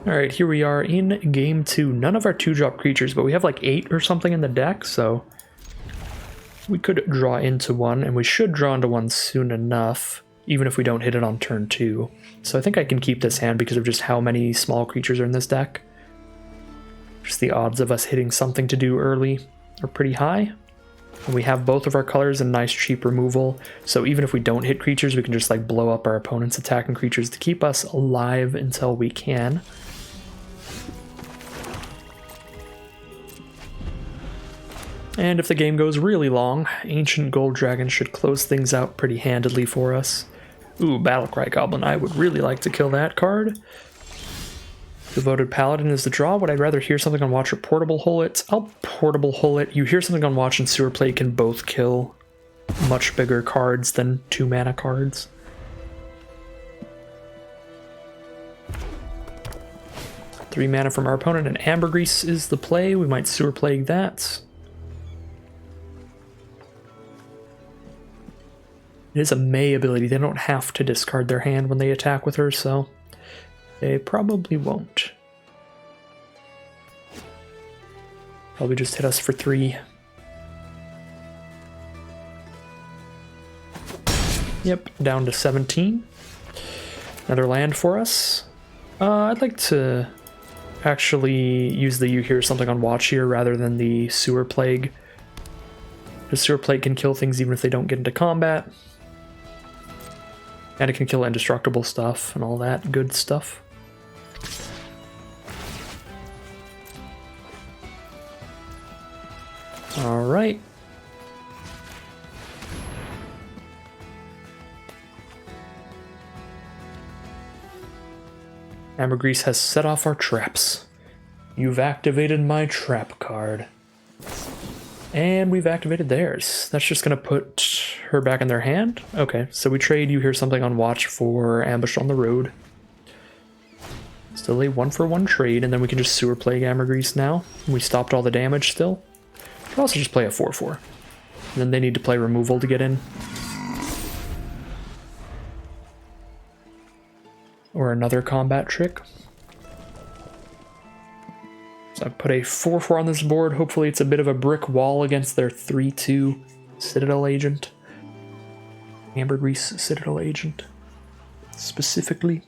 Alright, here we are in game 2. None of our 2-drop creatures, but we have like 8 or something in the deck, so we could draw into one, and we should draw into one soon enough, even if we don't hit it on turn 2. So I think I can keep this hand because of just how many small creatures are in this deck. Just the odds of us hitting something to do early are pretty high. And we have both of our colors and nice cheap removal, so even if we don't hit creatures, we can just like blow up our opponent's attacking creatures to keep us alive until we can. And if the game goes really long, Ancient Gold Dragon should close things out pretty handedly for us. Ooh, Battlecry Goblin. I would really like to kill that card. Devoted Paladin is the draw. Would I rather hear something on watch or portable hole it? I'll portable hole it. You hear something on watch and Sewer Plague can both kill much bigger cards than 2 mana cards. Three mana from our opponent and Ambergris is the play. We might Sewer Plague that. It is a May ability. They don't have to discard their hand when they attack with her, so they probably won't. Probably just hit us for 3. Yep, down to 17. Another land for us. I'd like to actually use the You Hear Something on Watch here rather than the Sewer Plague. The Sewer Plague can kill things even if they don't get into combat. And it can kill indestructible stuff and all that good stuff. Alright. Ambergris has set off our traps. You've activated my trap card. And we've activated theirs. That's just going to put her back in their hand. Okay, so we trade You Hear Something on Watch for Ambush on the Road. Still a 1-for-1 trade, and then we can just Sewer Plague Ambergris now. We stopped all the damage still. We can also just play a 4-4. And then they need to play removal to get in. Or another combat trick. So I put a 4-4 on this board. Hopefully it's a bit of a brick wall against their 3-2 Citadel Agent. Ambergris Citadel Agent, specifically.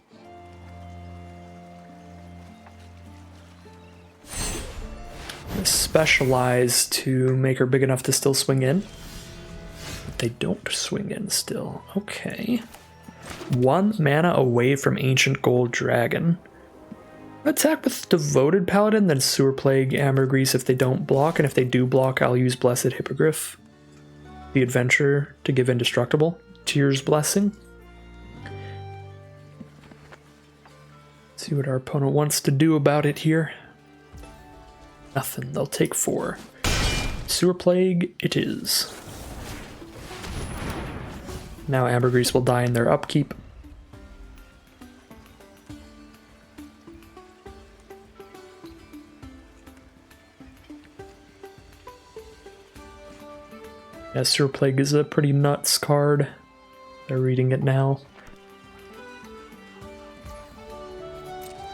Specialize to make her big enough to still swing in. But they don't swing in still. Okay. 1 mana away from Ancient Gold Dragon. Attack with Devoted Paladin, then Sewer Plague Ambergris if they don't block, and if they do block, I'll use Blessed Hippogriff, the Adventure, to give Indestructible. Tears Blessing. See what our opponent wants to do about it here. Nothing. They'll take 4. Sewer Plague it is. Now Ambergris will die in their upkeep. Yeah, Sewer Plague is a pretty nuts card. They're reading it now.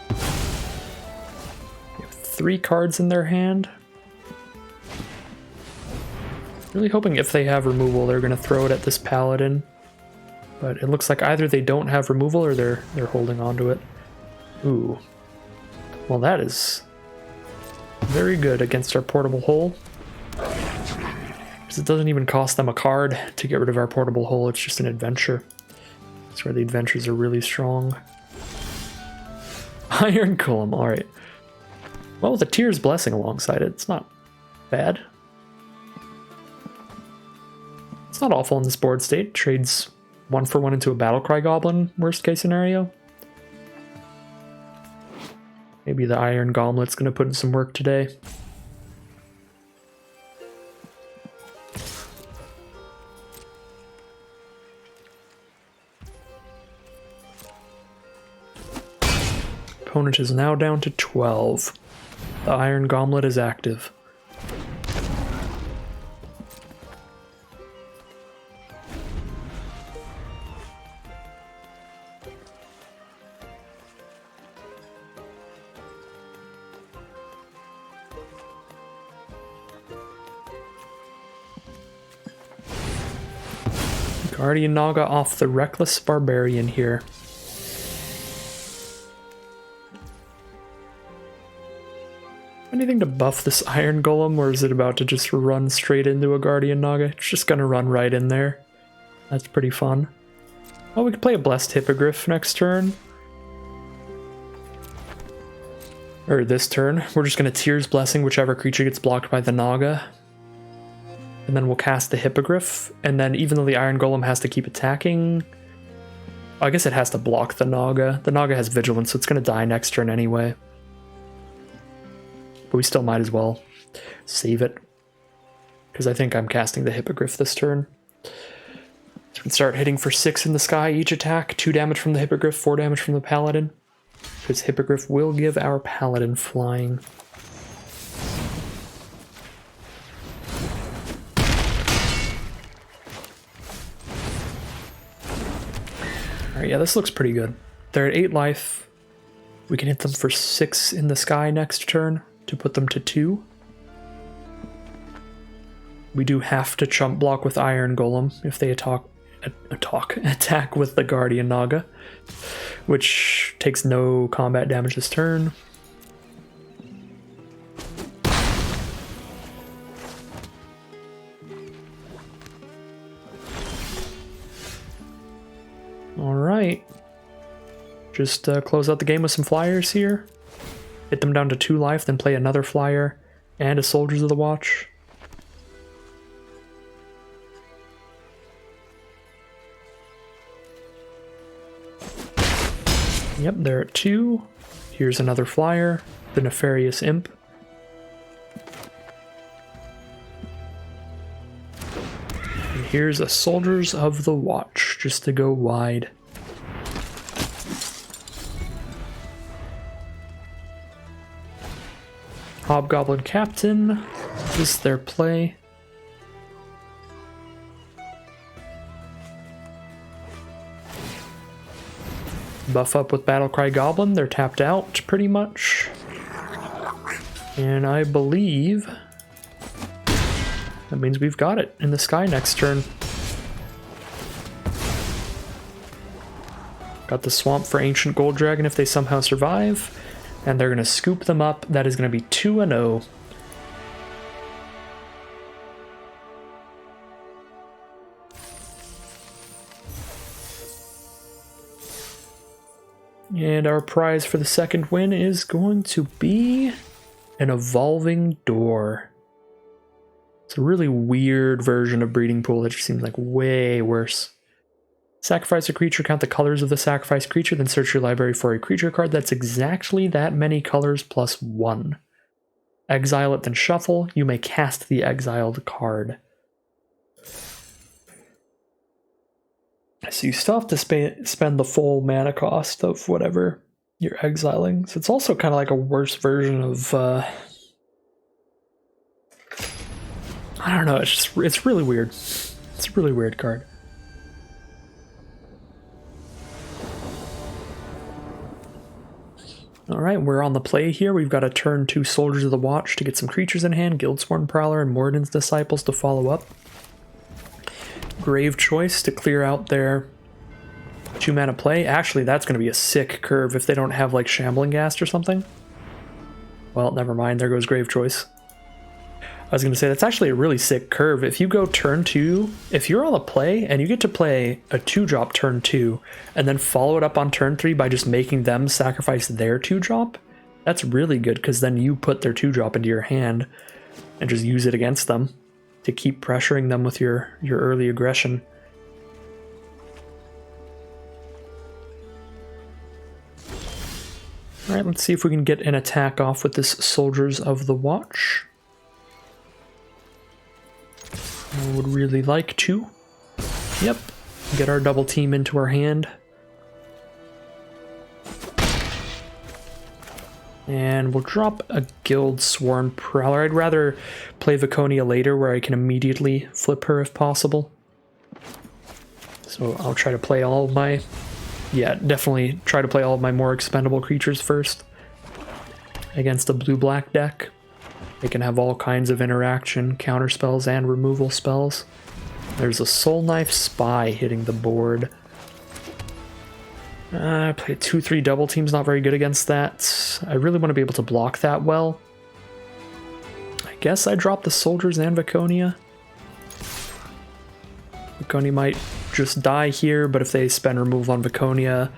They have 3 cards in their hand. Really hoping if they have removal, they're going to throw it at this Paladin. But it looks like either they don't have removal or they're holding on to it. Ooh. Well, that is very good against our portable hole. Because it doesn't even cost them a card to get rid of our portable hole, it's just an adventure. That's where the adventures are really strong. Iron Golem, alright. Well, with a Tears Blessing alongside it, it's not bad. It's not awful in this board state. Trades 1-for-1 into a Battlecry Goblin, worst case scenario. Maybe the Iron Gauntlet's going to put in some work today. Opponent is now down to 12. The Iron Gauntlet is active. Guardian Naga off the Reckless Barbarian here. Anything to buff this Iron Golem, or is it about to just run straight into a Guardian Naga? It's just gonna run right in there. That's pretty fun. Oh, we could play a Blessed Hippogriff next turn. Or this turn. We're just gonna Tears Blessing whichever creature gets blocked by the Naga. And then we'll cast the Hippogriff, and then even though the Iron Golem has to keep attacking... I guess it has to block the Naga. The Naga has Vigilance, so it's gonna die next turn anyway. But we still might as well save it, because I think I'm casting the Hippogriff this turn. So we can start hitting for 6 in the sky each attack, 2 damage from the Hippogriff, 4 damage from the Paladin, because Hippogriff will give our Paladin flying. Alright, yeah, this looks pretty good. They're at 8 life. We can hit them for 6 in the sky next turn to put them to 2. We do have to chump block with Iron Golem if they attack with the Guardian Naga, which takes no combat damage this turn. Alright. Just close out the game with some flyers here. Hit them down to 2 life, then play another flyer and a Soldiers of the Watch. Yep, they're at 2. Here's another flyer, the Nefarious Imp. And here's a Soldiers of the Watch, just to go wide. Hobgoblin Captain is their play. Buff up with Battlecry Goblin, they're tapped out pretty much. And I believe that means we've got it in the sky next turn. Got the Swamp for Ancient Gold Dragon if they somehow survive. And they're going to scoop them up. That is going to be 2-0. And our prize for the second win is going to be an Evolving Door. It's a really weird version of Breeding Pool that just seems like way worse. Sacrifice a creature, count the colors of the sacrificed creature, then search your library for a creature card that's exactly that many colors plus 1. Exile it, then shuffle. You may cast the exiled card. So you still have to spend the full mana cost of whatever you're exiling. So it's also kind of like a worse version of... I don't know, it's really weird. It's a really weird card. Alright, we're on the play here. We've got to turn 2 Soldiers of the Watch to get some creatures in hand, Guildsworn Prowler and Morden's Disciples to follow up. Grave Choice to clear out their 2 mana play. Actually, that's going to be a sick curve if they don't have like Shambling Ghast or something. Well, never mind, there goes Grave Choice. I was going to say, that's actually a really sick curve. If you go turn 2, if you're on the play and you get to play a 2-drop turn 2 and then follow it up on turn 3 by just making them sacrifice their 2-drop, that's really good because then you put their 2-drop into your hand and just use it against them to keep pressuring them with your early aggression. Alright, let's see if we can get an attack off with this Soldiers of the Watch. I would really like to. Yep. Get our double team into our hand. And we'll drop a Guildsworn Prowler. I'd rather play Viconia later where I can immediately flip her if possible. So I'll try to play all of my... Yeah, definitely try to play all of my more expendable creatures first. Against a blue-black deck. They can have all kinds of interaction, counter spells, and removal spells. There's a Soul Knife Spy hitting the board. I played 2-3 double teams, not very good against that. I really want to be able to block that well. I guess I dropped the Soldiers and Viconia. Viconia might just die here, but if they spend remove on Viconia,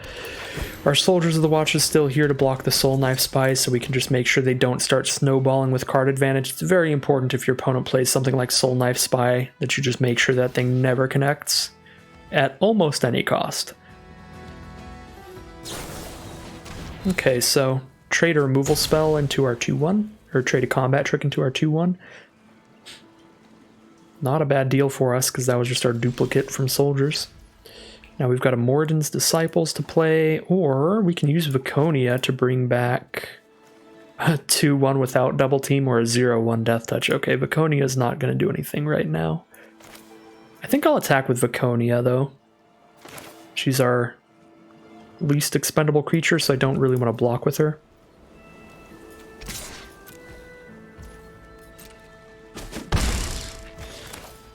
our Soldiers of the Watch is still here to block the Soul Knife Spies, so we can just make sure they don't start snowballing with card advantage. It's very important if your opponent plays something like Soul Knife Spy that you just make sure that thing never connects at almost any cost. Okay, so trade a removal spell into our 2-1, or trade a combat trick into our 2-1. Not a bad deal for us, because that was just our duplicate from Soldiers. Now we've got a Moradin's Disciples to play, or we can use Viconia to bring back a 2-1 without double team, or a 0-1 Death Touch. Okay, Viconia is not going to do anything right now. I think I'll attack with Viconia, though. She's our least expendable creature, so I don't really want to block with her.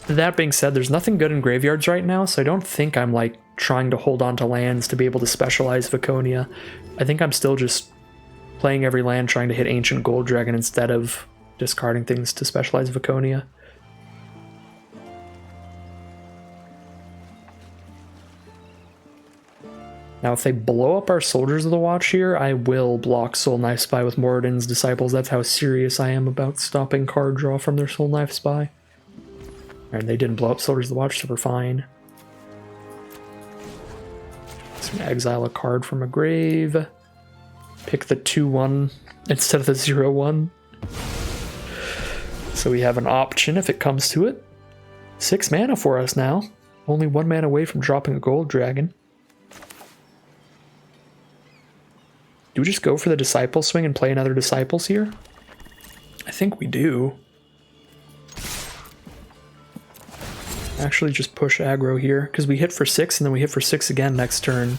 That being said, there's nothing good in graveyards right now, so I don't think I'm like trying to hold on to lands to be able to specialize Viconia. I think I'm still just playing every land trying to hit Ancient Gold Dragon instead of discarding things to specialize Viconia. Now, if they blow up our Soldiers of the Watch here, I will block Soul Knife Spy with Moradin's Disciples. That's how serious I am about stopping card draw from their Soul Knife Spy. And they didn't blow up Soldiers of the Watch, so we're fine. Just gonna exile a card from a grave. Pick the 2-1 instead of the 0-1. So we have an option if it comes to it. 6 mana for us now. Only 1 mana away from dropping a Gold Dragon. Do we just go for the Disciple swing and play another Disciples here? I think we do. Actually, just push aggro here, because we hit for 6 and then we hit for 6 again next turn.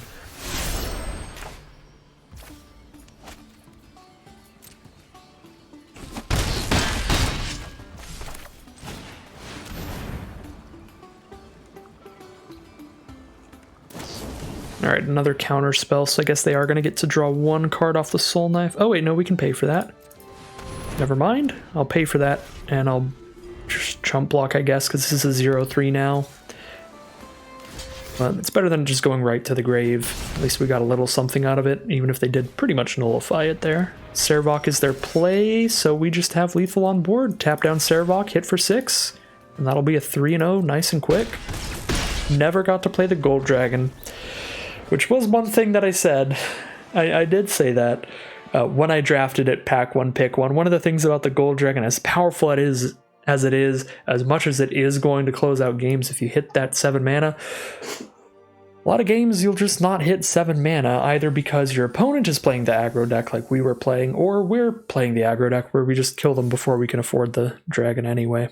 Alright, another counter spell, so I guess they are going to get to draw 1 card off the Soul Knife. Oh wait, no, we can pay for that. Never mind, I'll pay for that, and I'll just chump block, I guess, because this is a 0-3 now. But it's better than just going right to the grave. At least we got a little something out of it, even if they did pretty much nullify it there. Servok is their play, so we just have lethal on board. Tap down Servok, hit for 6, and that'll be a 3-0, nice and quick. Never got to play the Gold Dragon, which was one thing that I said. I did say that when I drafted it, pack 1, pick 1. One of the things about the Gold Dragon, as powerful as it is, as much as it is going to close out games, if you hit that 7 mana, a lot of games you'll just not hit 7 mana, either because your opponent is playing the aggro deck like we were playing, or we're playing the aggro deck where we just kill them before we can afford the dragon anyway.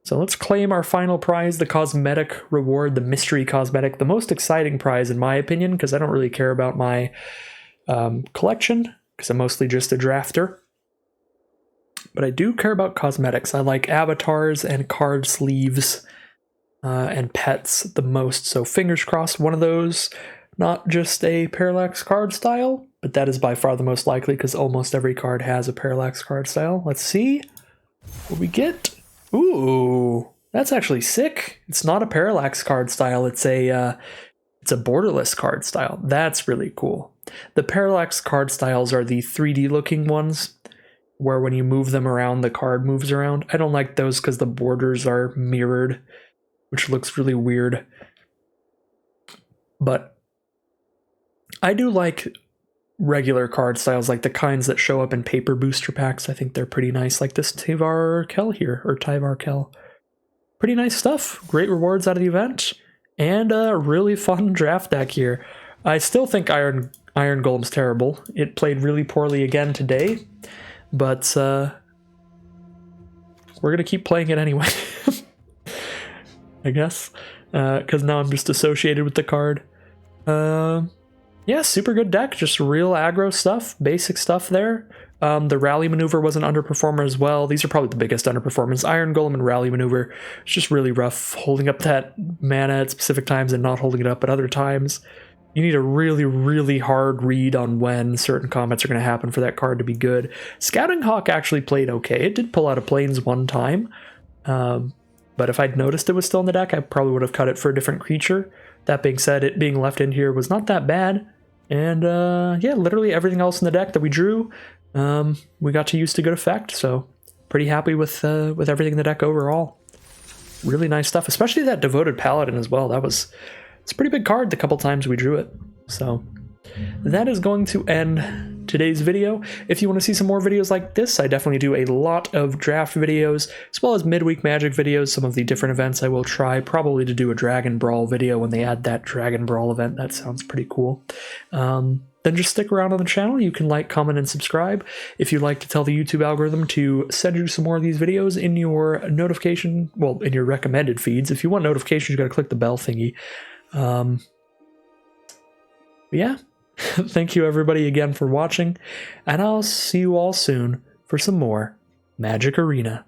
So let's claim our final prize, the cosmetic reward, the mystery cosmetic, the most exciting prize in my opinion, because I don't really care about my collection, because I'm mostly just a drafter. But I do care about cosmetics. I like avatars and card sleeves and pets the most. So fingers crossed one of those, not just a Parallax card style, but that is by far the most likely because almost every card has a Parallax card style. Let's see what we get. Ooh, that's actually sick. It's not a Parallax card style. It's a borderless card style. That's really cool. The Parallax card styles are the 3D looking ones, where when you move them around, the card moves around. I don't like those because the borders are mirrored, which looks really weird. But I do like regular card styles, like the kinds that show up in paper booster packs. I think they're pretty nice, like this Tyvar Kell here, or Tyvar Kell. Pretty nice stuff. Great rewards out of the event, and a really fun draft deck here. I still think Iron Golem's terrible. It played really poorly again today, but we're going to keep playing it anyway, I guess, because now I'm just associated with the card. Yeah, super good deck, just real aggro stuff, basic stuff there. The Rally Maneuver was an underperformer as well. These are probably the biggest underperformers. Iron Golem and Rally Maneuver. It's just really rough holding up that mana at specific times and not holding it up at other times. You need a really, really hard read on when certain combats are going to happen for that card to be good. Scouting Hawk actually played okay. It did pull out of Plains one time. But if I'd noticed it was still in the deck, I probably would have cut it for a different creature. That being said, it being left in here was not that bad. And yeah, literally everything else in the deck that we drew, we got to use to good effect. So pretty happy with everything in the deck overall. Really nice stuff, especially that Devoted Paladin as well. It's a pretty big card the couple times we drew it. So that is going to end today's video. If you want to see some more videos like this, I definitely do a lot of draft videos, as well as midweek magic videos, some of the different events I will try, probably to do a Dragon Brawl video when they add that Dragon Brawl event. That sounds pretty cool. Then just stick around on the channel. You can like, comment, and subscribe. If you'd like to tell the YouTube algorithm to send you some more of these videos in your notification, well, in your recommended feeds. If you want notifications, you got to click the bell thingy. Yeah, thank you everybody again for watching, and I'll see you all soon for some more Magic Arena.